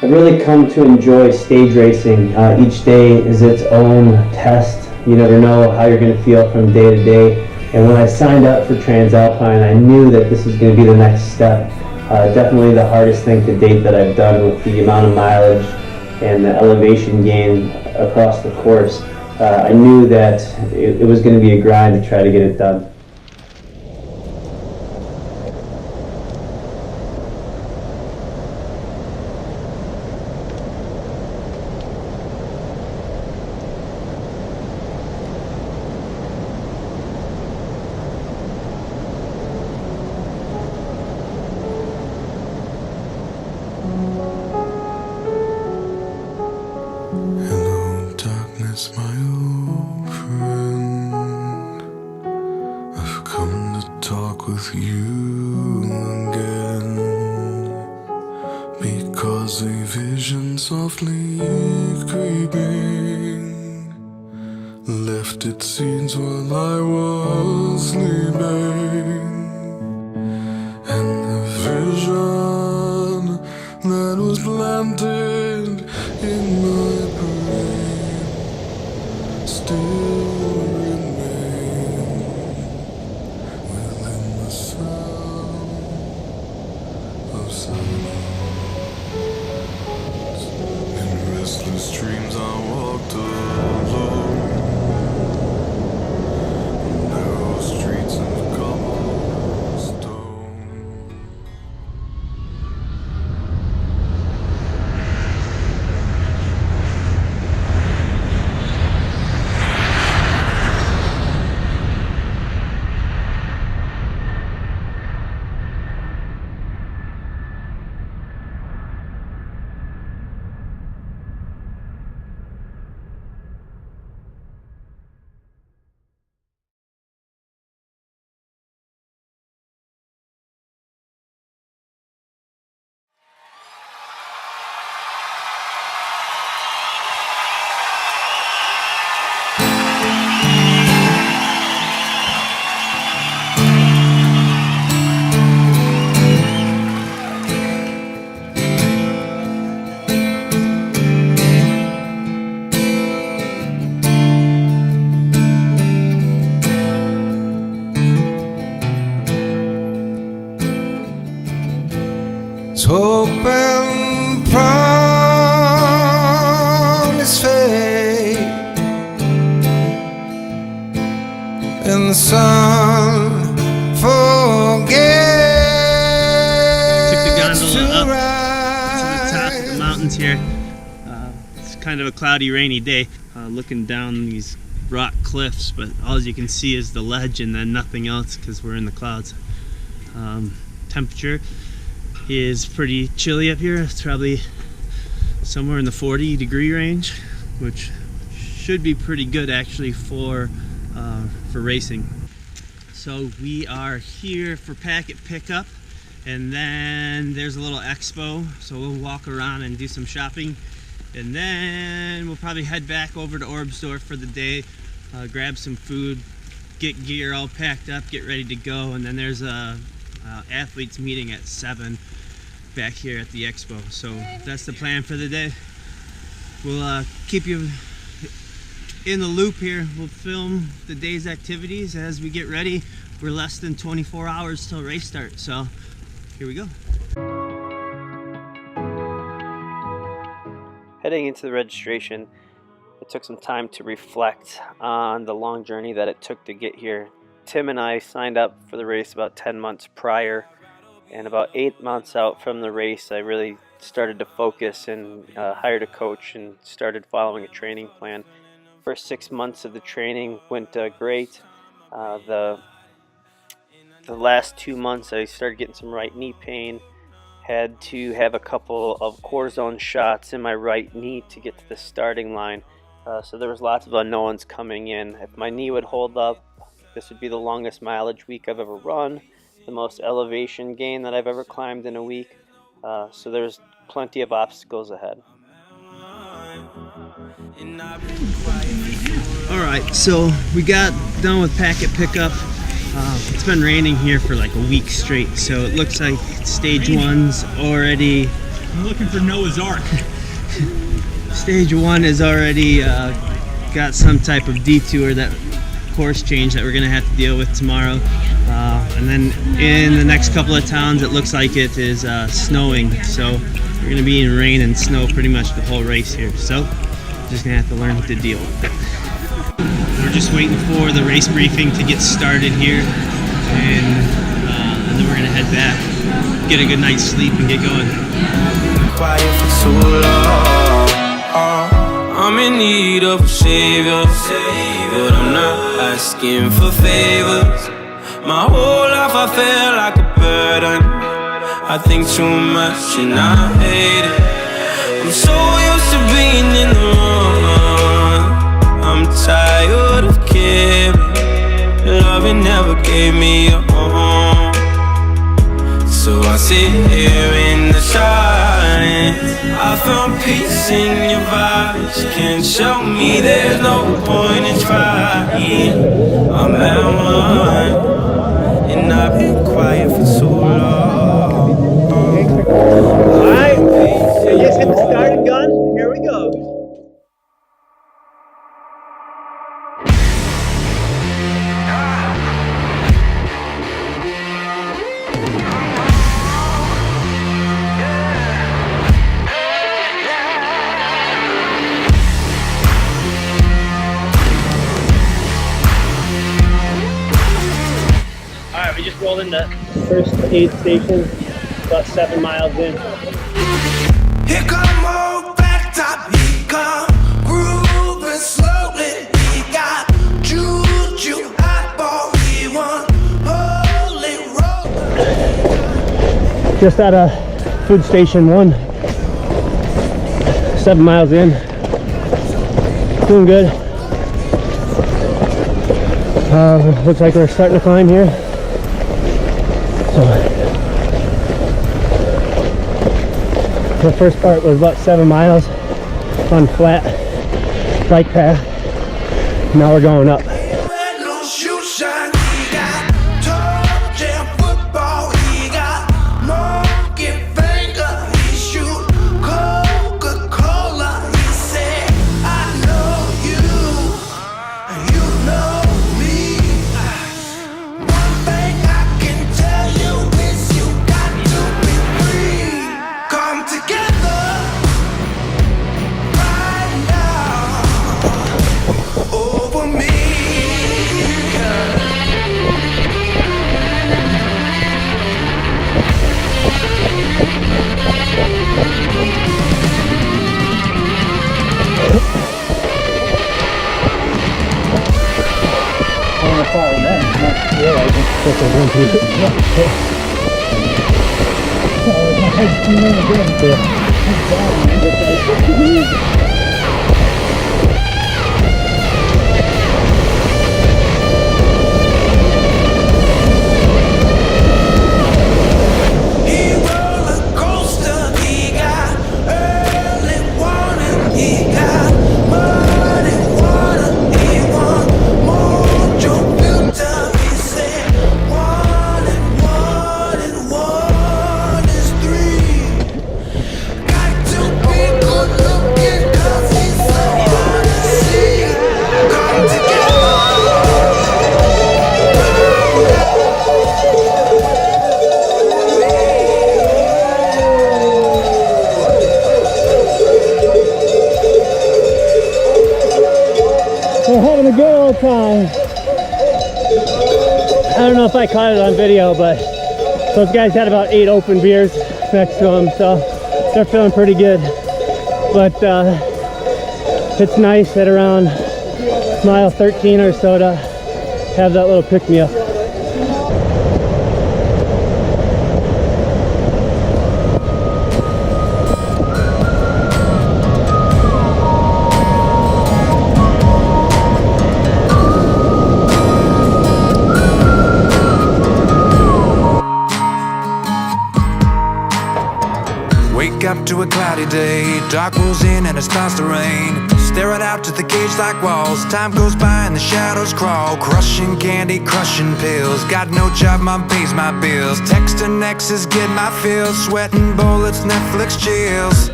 I've really come to enjoy stage racing. Each day is its own test. You never know how you're going to feel from day to day. And when I signed up for Trans Alpine, I knew that this was going to be the next step. Definitely the hardest thing to date that I've done, with the amount of mileage and the elevation gain across the course. I knew that it was going to be a grind to try to get it done. Hello, darkness, my old friend. I've come to talk with you again, because a vision softly creeping left its seeds while I was sleeping, and the vision that was planted in my brain still remains within the sound of silence. In restless dreams I walked alone, narrow streets of cobblestone. Hope and promise fade, and the sun forgets. Took the gondola up to the top of the mountains here. It's kind of a cloudy, rainy day. Looking down these rock cliffs, but all you can see is the ledge and then nothing else because we're in the clouds. Temperature is pretty chilly up here. It's probably somewhere in the 40-degree range, which should be pretty good actually for racing. So we are here for packet pickup, and then there's a little expo, so we'll walk around and do some shopping, and then we'll probably head back over to Orbsdorf for the day, grab some food, get gear all packed up, get ready to go, and then there's a athletes meeting at 7 back here at the expo. So that's the plan for the day. We'll keep you in the loop here. We'll film the day's activities as we get ready. We're less than 24 hours till race start, so here we go. Heading into the registration, it took some time to reflect on the long journey that it took to get here. Tim and I signed up for the race about 10 months prior, and about 8 months out from the race I really started to focus and hired a coach and started following a training plan. First 6 months of the training went great. The last 2 months I started getting some right knee pain, had to have a couple of cortisone shots in my right knee to get to the starting line. So there was lots of unknowns coming in. If my knee would hold up, this would be the longest mileage week I've ever run, the most elevation gain that I've ever climbed in a week. So there's plenty of obstacles ahead. Alright, so we got done with packet pickup. It's been raining here for like a week straight, so it looks like stage one's already I'm looking for Noah's Ark. Stage 1 has already got some type of detour, that course change that we're gonna have to deal with tomorrow. And then in the next couple of towns, it looks like it is snowing. So we're gonna be in rain and snow pretty much the whole race here. So just gonna have to learn to deal with it. We're just waiting for the race briefing to get started here, and then we're gonna head back, get a good night's sleep, and get going. Quiet for too long. I'm in need of a savior, but I'm not asking for favors. My whole life I feel like a burden. I think too much and I hate it. I'm so used to being in the wrong. I'm tired of caring. Loving never gave me a home. So I sit here in the silence. I found peace in your vibes. Can't show me there's no point in trying. I'm at one, and I've been quiet for too long. Alright, so just hit the starting gun. Here we go. Alright, we just rolled into first aid station, about 7 miles in. Here come old flat top, he come grooving slowly. He got juju, eyeball, he want holy roll. Just at a food station 1, 7 miles in. Doing good. Looks like we're starting to climb here. So the first part was about 7 miles on flat bike path. Now we're going up. No shoe shine, he got toe jam football, he got monkey finger, he shoot Coca-Cola. He said, I know you, and you know me. One thing I can tell you is you got to be free. Come together right now over me. He roller coaster, he got early warning, he got muddy water, he want mojo filter. He said one is 3. Got to be good looking 'cause he's so hard to see. Come together. We're having a good old time. I don't know if I caught it on video, but those guys had about 8 open beers next to them, so they're feeling pretty good. But it's nice at around mile 13 or so to have that little pick-me-up. Wake up to a cloudy day. Dark rolls in and it starts to rain. Staring out to the cage like walls. Time goes by and the shadows crawl. Crushing candy, crushing pills. Got no job, mom pays my bills. Texting exes, get my fills. Sweating bullets, Netflix chills.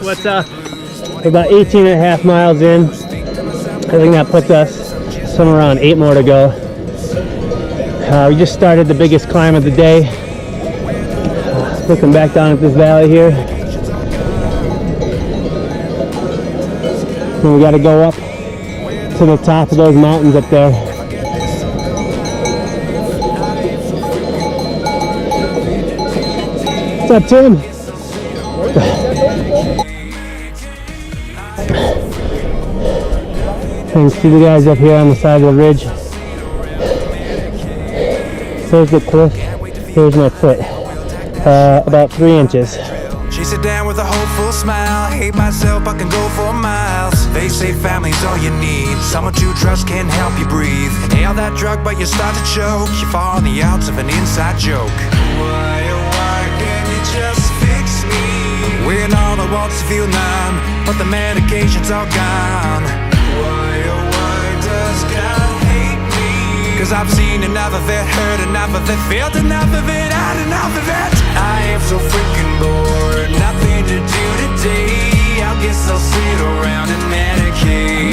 What's up? We're about 18 and a half miles in. I think that puts us somewhere around 8 more to go. We just started the biggest climb of the day. Looking back down at this valley here. And we got to go up to the top of those mountains up there. What's up, Tim? You can see the guys up here on the side of the ridge. There's the cliff. Here's my foot. About 3 inches. She sit down with a hopeful smile. Hate myself, I can go for miles. They say family's all you need. Someone to trust can help you breathe. Inhale that drug, but you start to choke. You fall on the outs of an inside joke. Why, oh why can't you just fix me? When all I want to feel numb, but the medication's all gone. Why, oh why does God hate me? Cause I've seen enough of it, heard enough of it, felt enough of it, had enough of it. I am so freaking bored, nothing to do today. I guess I'll sit around and medicate.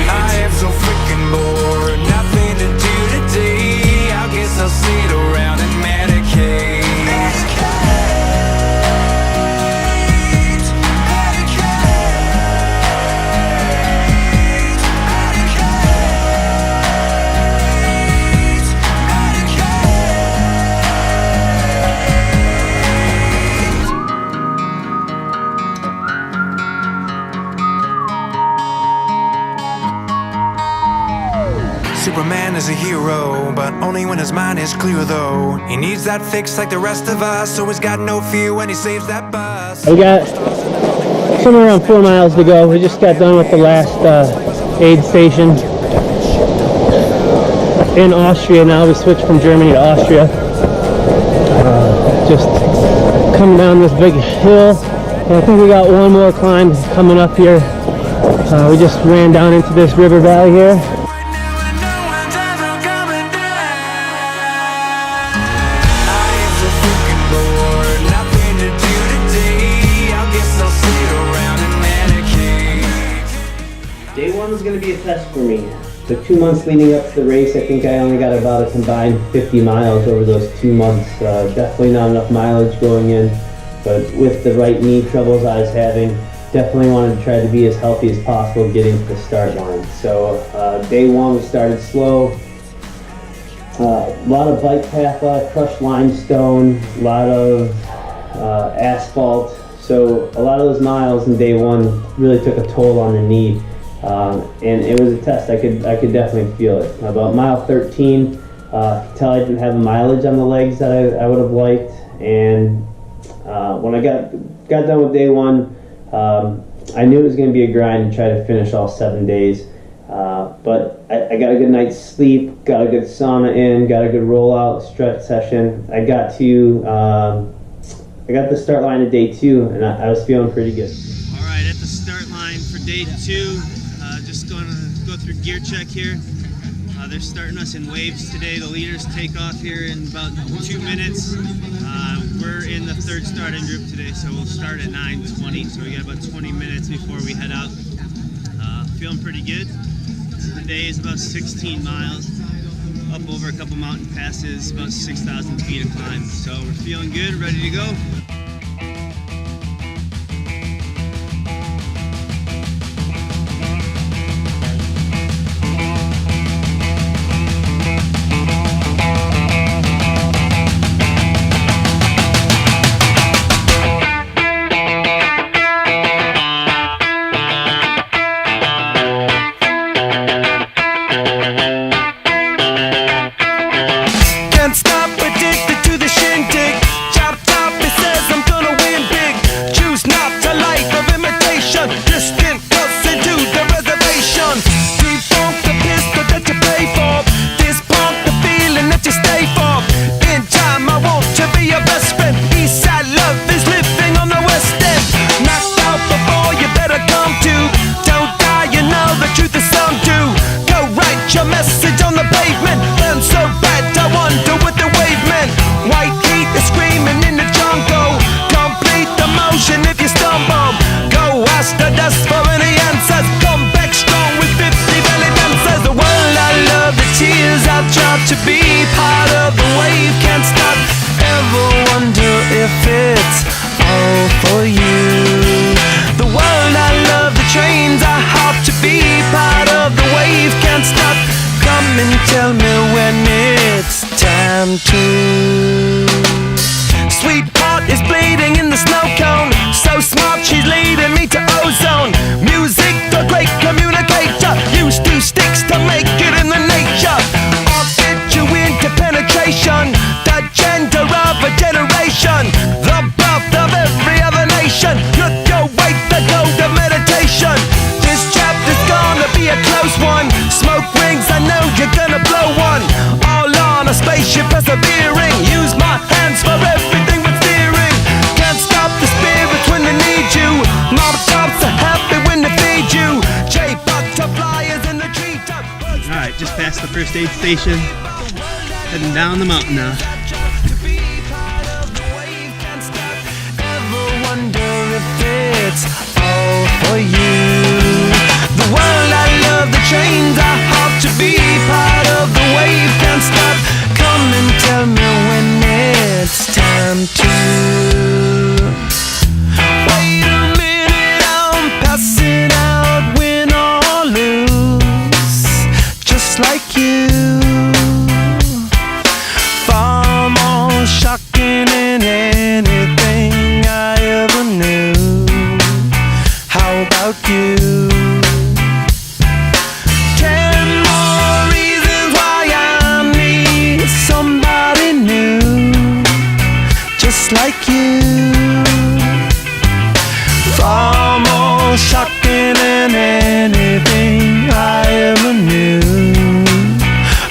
I am so freaking bored, nothing to do today. I guess I'll sit around and medicate. Superman is a hero, but only when his mind is clear though. He needs that fix like the rest of us, so he's got no fear when he saves that bus. We got somewhere around 4 miles to go. We just got done with the last aid station in Austria. Now we switched from Germany to Austria. Just coming down this big hill, and I think we got one more climb coming up here. We just ran down into this river valley here. Day 1 was going to be a test for me. The 2 months leading up to the race, I think I only got about a combined 50 miles over those 2 months. Definitely not enough mileage going in, but with the right knee troubles I was having, definitely wanted to try to be as healthy as possible getting to the start line. So day 1 we started slow. A lot of bike path, a lot of crushed limestone, a lot of asphalt. So a lot of those miles in day 1 really took a toll on the knee. And it was a test. I could definitely feel it. About mile 13, tell I didn't have the mileage on the legs that I would have liked. And when I got done with day 1, I knew it was going to be a grind to try to finish all 7 days. But I got a good night's sleep, got a good sauna in, got a good rollout stretch session. I got the start line of day 2, and I was feeling pretty good. All right, at the start line for day 2, just going to go through gear check here. They're starting us in waves today. The leaders take off here in about 2 minutes. We're in the 3rd starting group today, so we'll start at 9:20. So we got about 20 minutes before we head out. Feeling pretty good. The day is about 16 miles, up over a couple mountain passes, about 6,000 feet of climb. So we're feeling good, ready to go. Eastside love is living on the west time too. Sweetheart is bleeding in the snow cone. So smart, she's leading me to ozone. Music, the great communicator. Used two sticks to make it in the nature. I'll get you into penetration. The gender of a generation. The birth of every other nation. Look your way to go to meditation. This chapter's gonna be a close one. Smoke rings, I know you're gonna blow one. All on a spaceship persevering. Use my hands for everything but steering. Can't stop the spirits when they need you. Mob tops are happy when they feed you. J-butterflies in the treetop. Alright, just past the first aid station. Heading down the mountain now. Ever wonder if it's all for you? The world I love, the chains are hard to be part of. The wave can't stop. Come and tell me when it's time to. Wait a minute, I'm passing out, win or lose, just like you. Far more shocking than anything I ever knew. How about you? 10 more reasons why I need somebody new, just like you. Far more shocking than anything I ever knew.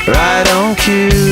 Right on cue.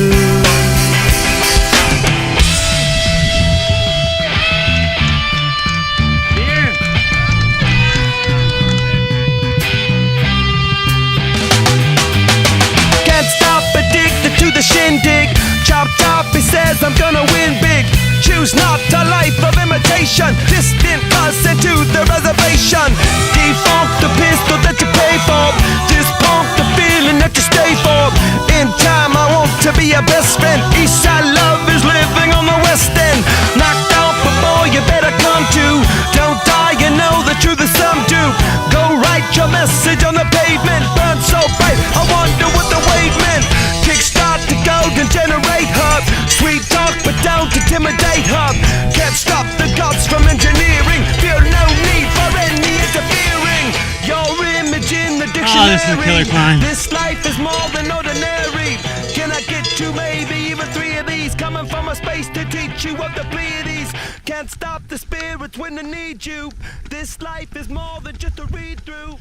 Shindig, chop chop, he says I'm gonna win big. Choose not a life of imitation. Distant us into the reservation. Defunct the pistol that you pay for. Dispunk the feeling that you stay for. In time I want to be your best friend. Eastside love is living on the west end. Knocked out before you better come to. Don't die, you know the truth is some do. Go write your message on the pavement. Burn so bright, I wonder what the wave meant. Kickstart the golden generate hub. Sweet talk but don't intimidate hub. Can't stop the gods from engineering. Feel no need for any interfering. Your image in the dictionary. Oh, this is a killer climb. This life is more than ordinary. Can I get you maybe even 3 of these? Coming from a space to teach you of the Pleiades. Can't stop the spirits when they need you. This life is more than just a read through.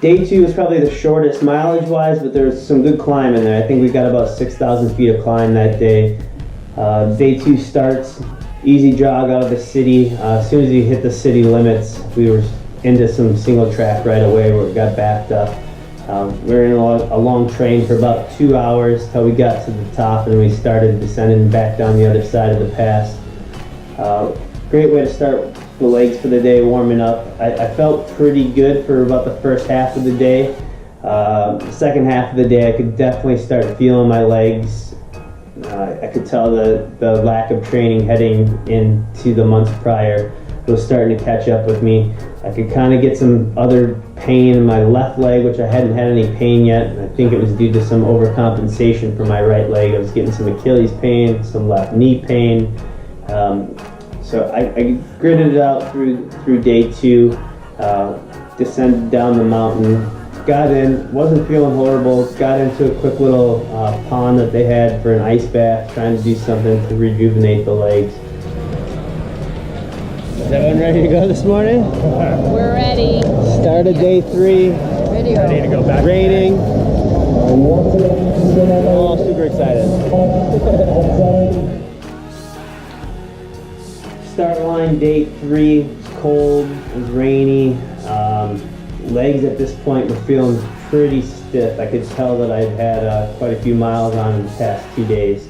Day 2 was probably the shortest mileage-wise, but there was some good climb in there. I think we got about 6,000 feet of climb that day. Day 2 starts, easy jog out of the city. As soon as you hit the city limits, we were into some single track right away where it got backed up. We were in a long train for about 2 hours till we got to the top, and we started descending back down the other side of the pass. Great way to start the legs for the day, warming up. I felt pretty good for about the first half of the day. The second half of the day, I could definitely start feeling my legs. I could tell the lack of training heading into the months prior was starting to catch up with me. I could kind of get some other pain in my left leg, which I hadn't had any pain yet. I think it was due to some overcompensation for my right leg. I was getting some Achilles pain, some left knee pain. So I gritted it out through day 2, descended down the mountain, got in, wasn't feeling horrible, got into a quick little pond that they had for an ice bath, trying to do something to rejuvenate the legs. Is everyone ready to go this morning? We're ready. Start of day 3. Video. Ready to go back. Raining. Oh, super excited. Start line day 3. It was cold. It was rainy. Legs at this point were feeling pretty stiff. I could tell that I'd had quite a few miles on in the past 2 days.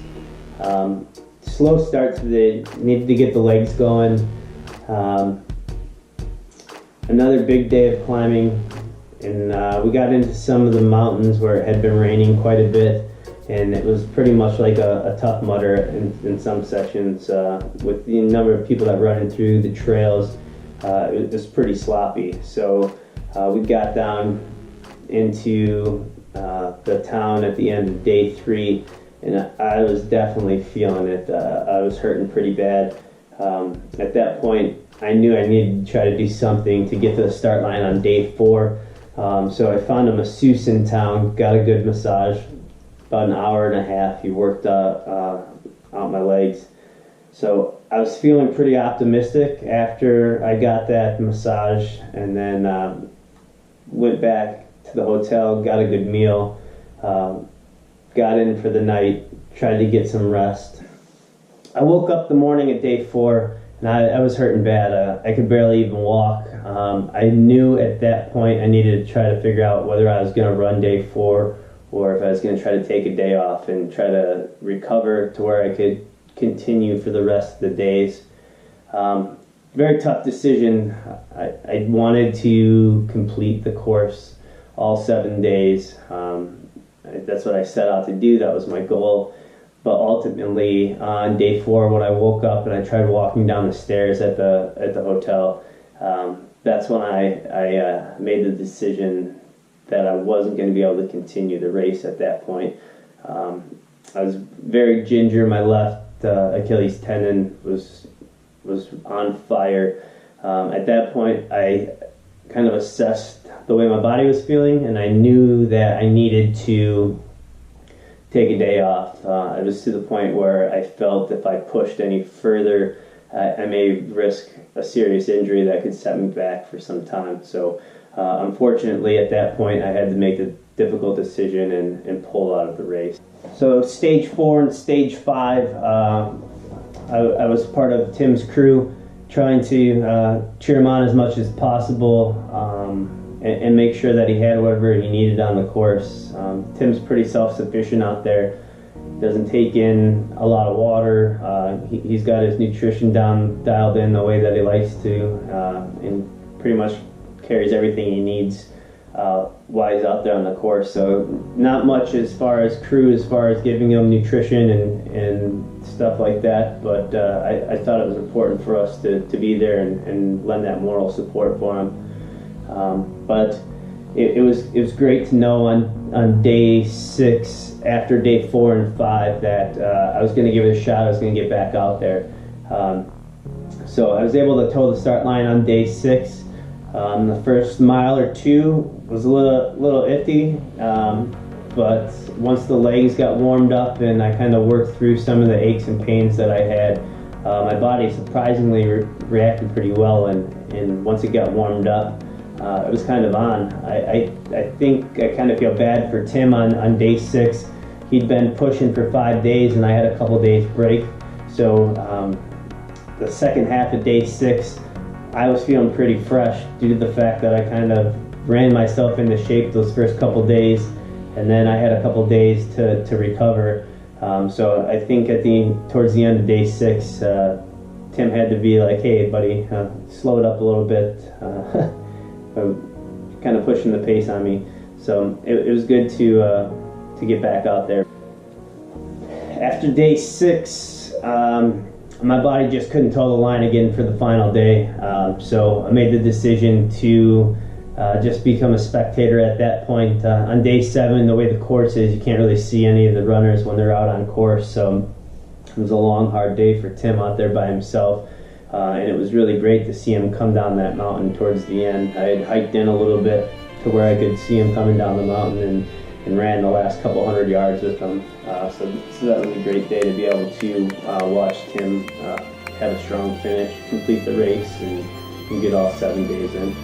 Slow start to the day. Needed to get the legs going. Another big day of climbing, and we got into some of the mountains where it had been raining quite a bit, and it was pretty much like a tough mudder in some sections. With the number of people that running through the trails, it was pretty sloppy. So we got down into the town at the end of day 3, and I was definitely feeling it. I was hurting pretty bad. At that point, I knew I needed to try to do something to get to the start line on day 4. So I found a masseuse in town, got a good massage, about an hour and a half. He worked out my legs. So I was feeling pretty optimistic after I got that massage, and then went back to the hotel, got a good meal, got in for the night, tried to get some rest. I woke up the morning at day 4, and I was hurting bad. I could barely even walk. I knew at that point I needed to try to figure out whether I was going to run day 4 or if I was going to try to take a day off and try to recover to where I could continue for the rest of the days. Very tough decision. I wanted to complete the course all 7 days. That's what I set out to do. That was my goal. But ultimately, on day 4, when I woke up and I tried walking down the stairs at the hotel, that's when I made the decision that I wasn't going to be able to continue the race at that point. I was very ginger. My left Achilles tendon was on fire. At that point, I kind of assessed the way my body was feeling, and I knew that I needed to take a day off. It was to the point where I felt if I pushed any further, I may risk a serious injury that could set me back for some time. So unfortunately, at that point, I had to make the difficult decision and pull out of the race. So stage 4 and stage 5, I was part of Tim's crew, trying to cheer him on as much as possible, and make sure that he had whatever he needed on the course. Tim's pretty self-sufficient out there. Doesn't take in a lot of water. He's got his nutrition dialed in the way that he likes to, and pretty much carries everything he needs while he's out there on the course. So not much as far as crew, as far as giving him nutrition and stuff like that, but I thought it was important for us to be there and lend that moral support for him. But it was great to know on day 6, after day 4 and 5, that I was going to give it a shot. I was going to get back out there. So I was able to toe the start line on day 6. The first mile or 2 was a little iffy, but once the legs got warmed up and I kind of worked through some of the aches and pains that I had, my body surprisingly reacted pretty well, and once it got warmed up, it was kind of on. I think I kind of feel bad for Tim on day 6. He'd been pushing for 5 days, and I had a couple days break. So the second half of day 6, I was feeling pretty fresh due to the fact that I kind of ran myself into shape those first couple days, and then I had a couple days to recover. So I think towards the end of day 6, Tim had to be like, "Hey, buddy, slow it up a little bit." Kind of pushing the pace on me. So it was good to get back out there. After day 6, my body just couldn't toe the line again for the final day. So I made the decision to just become a spectator at that point. On day 7, the way the course is, you can't really see any of the runners when they're out on course. So it was a long, hard day for Tim out there by himself. And it was really great to see him come down that mountain towards the end. I had hiked in a little bit to where I could see him coming down the mountain and ran the last couple hundred yards with him. So that was a great day to be able to watch Tim have a strong finish, complete the race, and get all 7 days in.